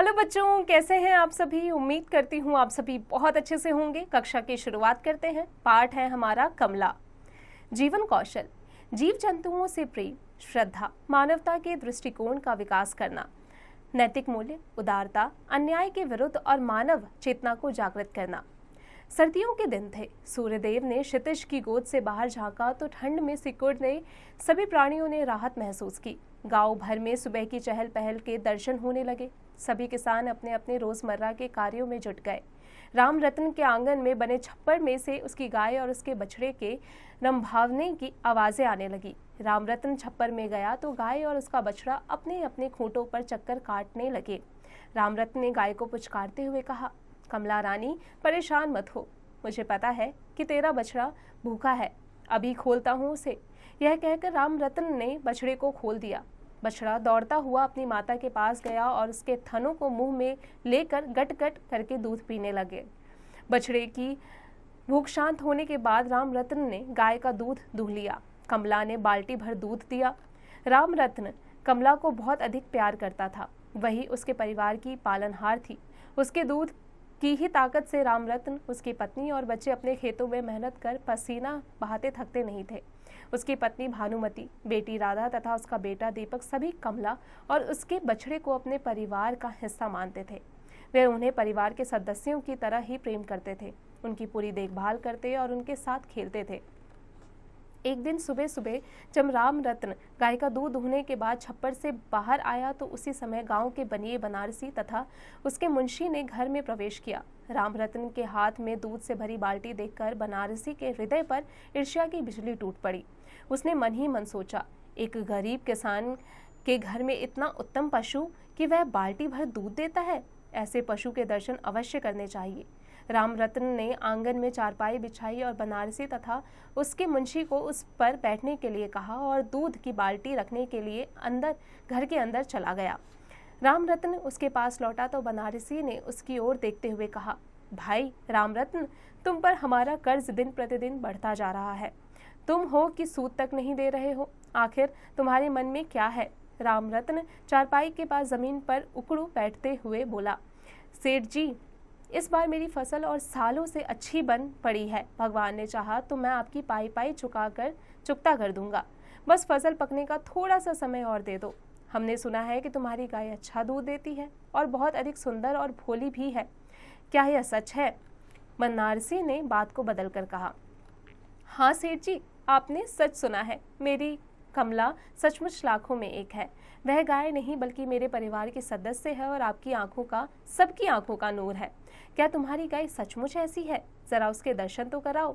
Hello बच्चों, कैसे हैं आप सभी। उम्मीद करती हूँ आप सभी बहुत अच्छे से होंगे। कक्षा की शुरुआत करते हैं। पाठ है हमारा कमला। जीवन कौशल। जीव जंतुओं से प्रेम, श्रद्धा, मानवता के दृष्टिकोण का विकास करना, नैतिक मूल्य, उदारता, अन्याय के विरुद्ध और मानव चेतना को जागृत करना। सर्दियों के दिन थे। सूर्यदेव ने क्षितिज की गोद से बाहर झांका तो ठंड में सिकुड़ने सभी प्राणियों ने राहत महसूस की। गांव भर में सुबह की चहल पहल के दर्शन होने लगे। सभी किसान अपने अपने रोजमर्रा के कार्यों में जुट गए। राम रतन के आंगन में बने छप्पर में से उसकी गाय और उसके बछड़े के रंभावने की आवाजें आने लगी। राम रतन छप्पर में गया तो गाय और उसका बछड़ा अपने अपने खूंटों पर चक्कर काटने लगे। राम रतन ने गाय को पुचकारते हुए कहा, कमला रानी, परेशान मत हो। मुझे पता है कि तेरा बछड़ा भूखा है, अभी खोलता हूँ उसे। यह कहकर राम रतन ने बछड़े को खोल दिया। बछड़ा दौड़ता हुआ अपनी माता के पास गया और उसके थनों को मुंह में लेकर गट गट करके दूध पीने लगे। बछड़े की भूख शांत होने के बाद राम रतन ने गाय का दूध दूह लिया। कमला ने बाल्टी भर दूध दिया। राम रतन कमला को बहुत अधिक प्यार करता था। वही उसके परिवार की पालनहार थी। उसके दूध की ही ताकत से राम रतन, उसकी पत्नी और बच्चे अपने खेतों में मेहनत कर पसीना बहाते थकते नहीं थे। उसकी पत्नी भानुमति, बेटी राधा तथा उसका बेटा दीपक सभी कमला और उसके बछड़े को अपने परिवार का हिस्सा मानते थे। वे उन्हें परिवार के सदस्यों की तरह ही प्रेम करते थे, उनकी पूरी देखभाल करते और उनके साथ खेलते थे। एक दिन सुबह सुबह जब राम रतन गाय का दूध दुहने के बाद छप्पर से बाहर आया तो उसी समय गांव के बनिए बनारसी तथा उसके मुंशी ने घर में प्रवेश किया। राम रतन के हाथ में दूध से भरी बाल्टी देखकर बनारसी के हृदय पर ईर्ष्या की बिजली टूट पड़ी। उसने मन ही मन सोचा, एक गरीब किसान के घर में इतना उत्तम पशु कि वह बाल्टी भर दूध देता है। ऐसे पशु के दर्शन अवश्य करने चाहिए। राम रतन ने आंगन में चारपाई बिछाई और बनारसी तथा उसके मुंशी को उस पर बैठने के लिए कहा और दूध की बाल्टी रखने के लिए घर के अंदर चला गया। राम रतन उसके पास लौटा तो बनारसी ने उसकी ओर देखते हुए कहा, भाई राम रतन, तुम पर हमारा कर्ज दिन प्रतिदिन बढ़ता जा रहा है। तुम हो कि सूद तक नहीं दे रहे हो। आखिर तुम्हारे मन में क्या है। राम रतन चारपाई के पास जमीन पर उकड़ू बैठते हुए बोला, सेठ जी, इस बार मेरी फसल और सालों से अच्छी बन पड़ी है। भगवान ने चाहा तो मैं आपकी पाई पाई चुकता कर दूंगा। बस फसल पकने का थोड़ा सा समय और दे दो। हमने सुना है कि तुम्हारी गाय अच्छा दूध देती है और बहुत अधिक सुंदर और भोली भी है। क्या यह सच है। बनारसी ने बात को बदल कर कहा, हाँ सेठ जी, आपने सच सुना है। मेरी कमला सचमुच लाखों में एक है। वह गाय नहीं बल्कि मेरे परिवार के सदस्य है और आपकी आंखों का, सबकी आंखों का नूर है। क्या तुम्हारी गाय सचमुच ऐसी है? जरा उसके दर्शन तो कराओ।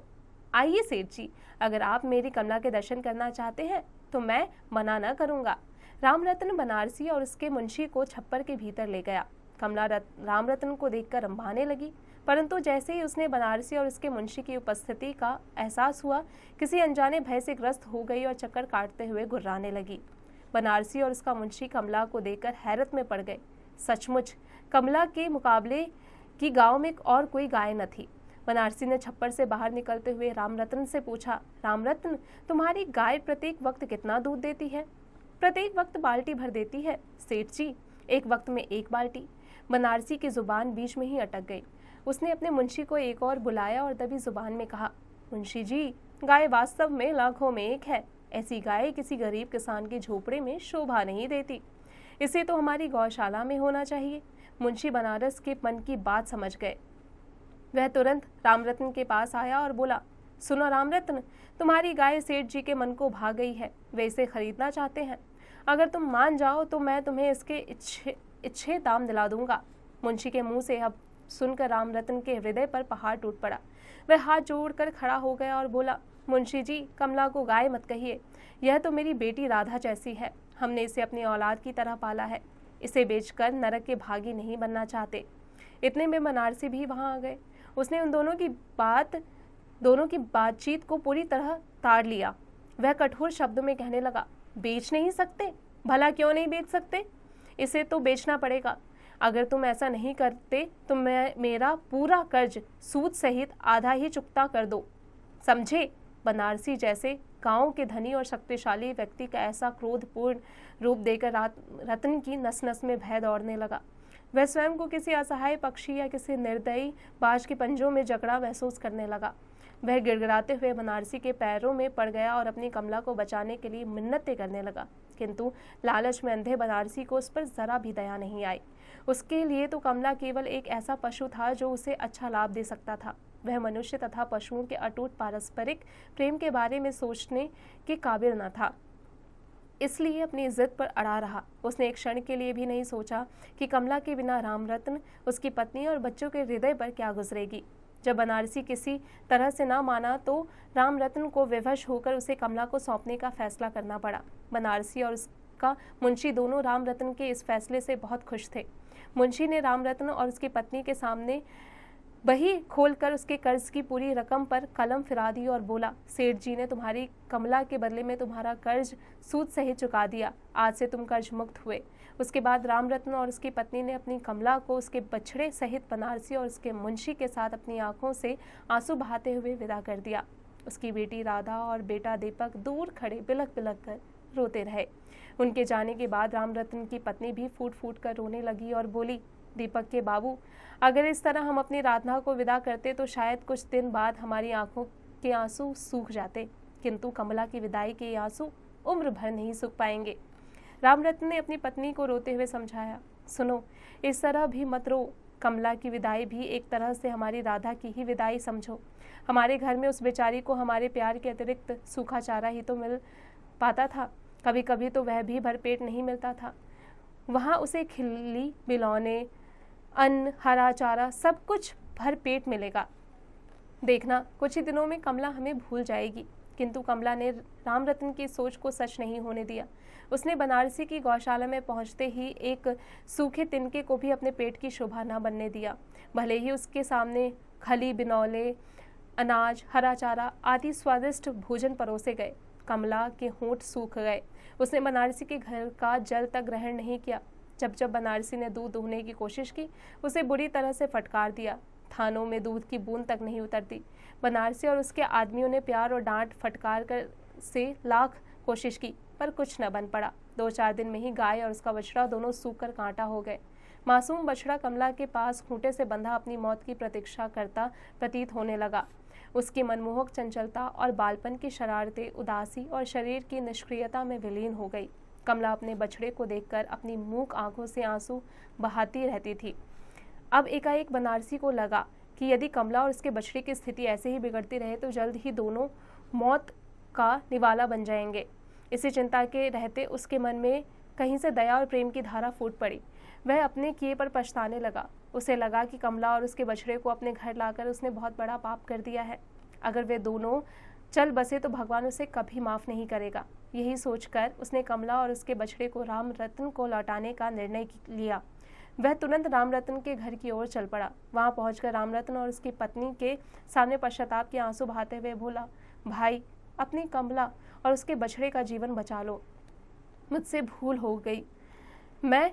आइए सेठ जी, अगर आप मेरी कमला के दर्शन करना चाहते हैं तो मैं मना न करूंगा। राम रतन बनारसी और उसके मुंशी को छप्पर के भीतर ले गया। कमला राम रतन को देखकर रंभाने लगी, परंतु जैसे ही उसने बनारसी और उसके मुंशी की उपस्थिति का एहसास हुआ, किसी अनजाने भय से ग्रस्त हो गई और चक्कर काटते हुए गुर्राने लगी। बनारसी और उसका मुंशी कमला को देखकर हैरत में पड़ गए। सचमुच कमला के मुकाबले की गांव में और कोई गाय न थी। बनारसी ने छप्पर से बाहर निकलते हुए राम रतन से पूछा, राम रतन, तुम्हारी गाय प्रत्येक वक्त कितना दूध देती है? प्रत्येक वक्त बाल्टी भर देती है सेठ जी, एक वक्त में एक बाल्टी। बनारसी की जुबान बीच में ही अटक गई। उसने अपने मुंशी को एक और बुलाया और दबी जुबान में कहा, मुंशी जी, गाय वास्तव में लाखों में एक है। ऐसी गाय किसी गरीब किसान के झोपड़े में शोभा नहीं देती। इसे तो हमारी गौशाला में होना चाहिए। मुंशी बनारस के मन की बात समझ गए। वह तुरंत रामरत्न के पास आया और बोला, सुनो रामरत्न, तुम्हारी गाय सेठ जी के मन को भा गई है। वे इसे खरीदना चाहते हैं। अगर तुम मान जाओ तो मैं तुम्हें इसके इच्छे दाम दिला दूंगा। मुंशी के मुंह से अब सुनकर रामरत्न के हृदय पर पहाड़ टूट पड़ा। वह हाथ जोड़कर खड़ा हो गया और बोला, मुंशी जी, कमला को गाय मत कहिए। यह तो मेरी बेटी राधा जैसी है। हमने इसे अपनी औलाद की तरह पाला है। इसे बेचकर नरक के भागी नहीं बनना चाहते। इतने में बनारसी भी वहां आ गए। उसने उन दोनों की बातचीत को पूरी तरह ताड़ लिया। वह कठोर शब्दों में कहने लगा, बेच नहीं सकते? भला क्यों नहीं बेच सकते? इसे तो बेचना पड़ेगा। अगर तुम ऐसा नहीं करते तो मैं मेरा पूरा कर्ज सूद सहित आधा ही चुकता कर दो, समझे? बनारसी जैसे गांव के धनी और शक्तिशाली व्यक्ति का ऐसा क्रोधपूर्ण रूप देकर रतन की नस नस में भय दौड़ने लगा। वह स्वयं को किसी असहाय पक्षी या किसी निर्दयी बाज के पंजों में जकड़ा महसूस करने लगा। वह गिड़गिड़ाते हुए बनारसी के पैरों में पड़ गया और अपनी कमला को बचाने के लिए मिन्नतें करने लगा, किंतु लालच में अंधे बनारसी को उस पर जरा भी दया नहीं आई। उसके लिए तो कमला केवल एक ऐसा पशु था जो उसे अच्छा लाभ दे सकता था। वह मनुष्य तथा पशुओं के अटूट पारस्परिक प्रेम के बारे में सोचने के काबिल न था, इसलिए अपनी जिद पर अड़ा रहा। उसने एक क्षण के लिए भी नहीं सोचा कि कमला के बिना रामरत्न, उसकी पत्नी और बच्चों के हृदय पर क्या गुजरेगी। जब बनारसी किसी तरह से ना माना तो रामरत्न को विवश होकर उसे कमला को सौंपने का फैसला करना पड़ा। बनारसी और उसका मुंशी दोनों रामरत्न के इस फैसले से बहुत खुश थे। मुंशी ने रामरत्न और उसकी पत्नी के सामने बही खोलकर उसके कर्ज की पूरी रकम पर कलम फिरा दी और बोला, सेठ जी ने तुम्हारी कमला के बदले में तुम्हारा कर्ज सूद सहित चुका दिया। आज से तुम कर्ज मुक्त हुए। उसके बाद रामरत्न और उसकी पत्नी ने अपनी कमला को उसके बछड़े सहित बनारसी और उसके मुंशी के साथ अपनी आंखों से आंसू बहाते हुए विदा कर दिया। उसकी बेटी राधा और बेटा दीपक दूर खड़े बिलख बिलख कर रोते रहे। उनके जाने के बाद रामरत्न की पत्नी भी फूट फूट कर रोने लगी और बोली, दीपक के बाबू, अगर इस तरह हम अपनी राधा को विदा करते तो शायद कुछ दिन बाद हमारी आंखों के आंसू सूख जाते, किंतु कमला की विदाई के आंसू उम्र भर नहीं सूख पाएंगे। रामरत्न ने अपनी पत्नी को रोते हुए समझाया, सुनो, इस तरह भी मत रो। कमला की विदाई भी एक तरह से हमारी राधा की ही विदाई समझो। हमारे घर में उस बेचारी को हमारे प्यार के अतिरिक्त सूखा चारा ही तो मिल पाता था। कभी कभी तो वह भी भरपेट नहीं मिलता था। वहाँ उसे खिल्ली, बिलौने, अन्न, हरा चारा सब कुछ भरपेट मिलेगा। देखना, कुछ ही दिनों में कमला हमें भूल जाएगी। किंतु कमला ने रामरत्न की सोच को सच नहीं होने दिया। उसने बनारसी की गौशाला में पहुंचते ही एक सूखे तिनके को भी अपने पेट की शोभा न बनने दिया। भले ही उसके सामने खली, बिनौले, अनाज, हरा चारा आदि स्वादिष्ट भोजन परोसे गए, कमला के होंठ सूख गए। उसने बनारसी के घर का जल तक ग्रहण नहीं किया। जब जब बनारसी ने दूध दूहने की कोशिश की, उसे बुरी तरह से फटकार दिया। थानों में दूध की बूंद तक नहीं उतरती। बनारसी और उसके आदमियों ने प्यार और डांट फटकार कर से लाख कोशिश की, पर कुछ न बन पड़ा। 2-4 दिन में ही गाय और उसका बछड़ा दोनों सूख कर कांटा हो गए। मासूम बछड़ा कमला के पास खूंटे से बंधा अपनी मौत की प्रतीक्षा करता प्रतीत होने लगा। उसकी मनमोहक चंचलता और बालपन की शरारतें उदासी और शरीर की निष्क्रियता में विलीन हो गई। कमला अपने बछड़े को देखकर अपनी मूक आंखों से आंसू बहाती रहती थी। अब एकाएक बनारसी को लगा कि यदि कमला और उसके बछड़े की स्थिति ऐसे ही बिगड़ती रहे तो जल्द ही दोनों मौत का निवाला बन जाएंगे। इसी चिंता के रहते उसके मन में कहीं से दया और प्रेम की धारा फूट पड़ी। वह अपने किए पर पछताने लगा। उसे लगा कि कमला और उसके बछड़े को अपने घर लाकर उसने बहुत बड़ा पाप कर दिया है। अगर वे दोनों चल बसे तो भगवान उसे कभी माफ नहीं करेगा। यही सोचकर उसने कमला और उसके बछड़े को रामरत्न को लौटाने का निर्णय लिया। वह तुरंत रामरत्न के घर की ओर चल पड़ा। वहां पहुंचकर रामरत्न और उसकी पत्नी के सामने पश्चाताप के आंसू बहाते हुए बोला, भाई, अपनी कमला और उसके बछड़े का जीवन बचा लो। मुझसे भूल हो गई, मैं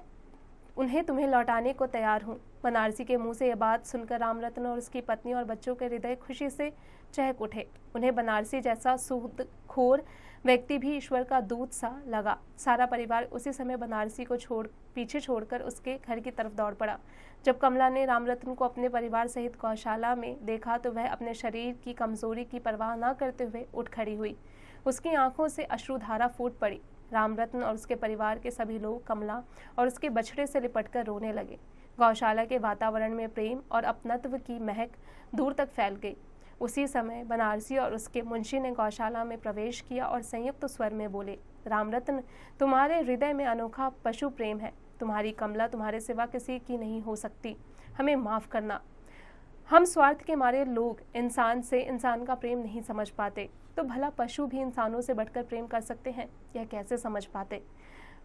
उन्हें तुम्हें लौटाने को तैयार हूँ। बनारसी के मुंह से यह बात सुनकर रामरत्न और उसकी पत्नी और बच्चों के हृदय खुशी से चहक उठे। उन्हें बनारसी जैसा सूदखोर व्यक्ति भी ईश्वर का दूत सा लगा। सारा परिवार उसी समय बनारसी को पीछे छोड़कर उसके घर की तरफ दौड़ पड़ा। जब कमला ने रामरत्न को अपने परिवार सहित गौशाला में देखा तो वह अपने शरीर की कमजोरी की परवाह न करते हुए उठ खड़ी हुई। उसकी आंखों से अश्रुधारा फूट पड़ी। रामरत्न और उसके परिवार के सभी लोग कमला और उसके बछड़े से लिपटकर रोने लगे। गौशाला के वातावरण में प्रेम और अपनत्व की महक दूर तक फैल गई। उसी समय बनारसी और उसके मुंशी ने गौशाला में प्रवेश किया और संयुक्त स्वर में बोले, रामरत्न, तुम्हारे हृदय में अनोखा पशु प्रेम है। तुम्हारी कमला तुम्हारे सिवा किसी की नहीं हो सकती। हमें माफ करना। हम स्वार्थ के मारे लोग इंसान से इंसान का प्रेम नहीं समझ पाते, तो भला पशु भी इंसानों से बढ़कर प्रेम कर सकते हैं, यह कैसे समझ पाते?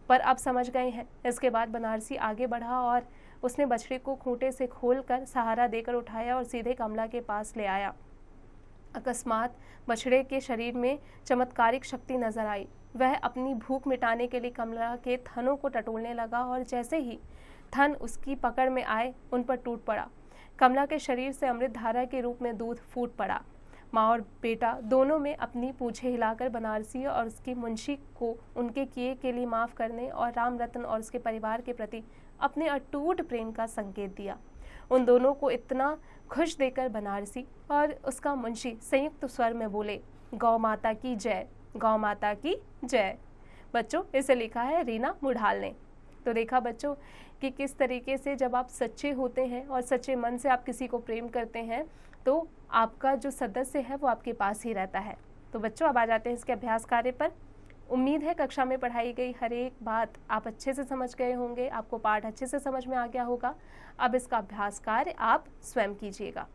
पर अब समझ गए हैं। इसके बाद बनारसी आगे बढ़ा और उसने बछड़े को खूंटे से खोलकर सहारा देकर उठाया और सीधे कमला के पास ले आया। अकस्मात बछड़े के शरीर में चमत्कारिक शक्ति नजर आई। वह अपनी भूख मिटाने के लिए कमला के थनों को टटोलने लगा और जैसे ही थन उसकी पकड़ में आए उन पर टूट पड़ा। कमला के शरीर से अमृत धारा के रूप में दूध फूट पड़ा। माँ और बेटा दोनों में अपनी पूंछें हिलाकर बनारसी और उसके मुंशी को उनके किए के लिए माफ करने और रामरत्न और उसके परिवार के प्रति अपने अटूट प्रेम का संकेत दिया। उन दोनों को इतना खुश देकर बनारसी और उसका मुंशी संयुक्त स्वर में बोले, गौ माता की जय, गौ माता की जय। बच्चों, इसे लिखा है रीना मुढ़ाल ने। तो देखा बच्चों कि किस तरीके से जब आप सच्चे होते हैं और सच्चे मन से आप किसी को प्रेम करते हैं तो आपका जो सदस्य है वो आपके पास ही रहता है। तो बच्चों, अब आ जाते हैं इसके अभ्यास कार्य पर। उम्मीद है कक्षा में पढ़ाई गई हर एक बात आप अच्छे से समझ गए होंगे, आपको पाठ अच्छे से समझ में आ गया होगा। अब इसका अभ्यास कार्य आप स्वयं कीजिएगा।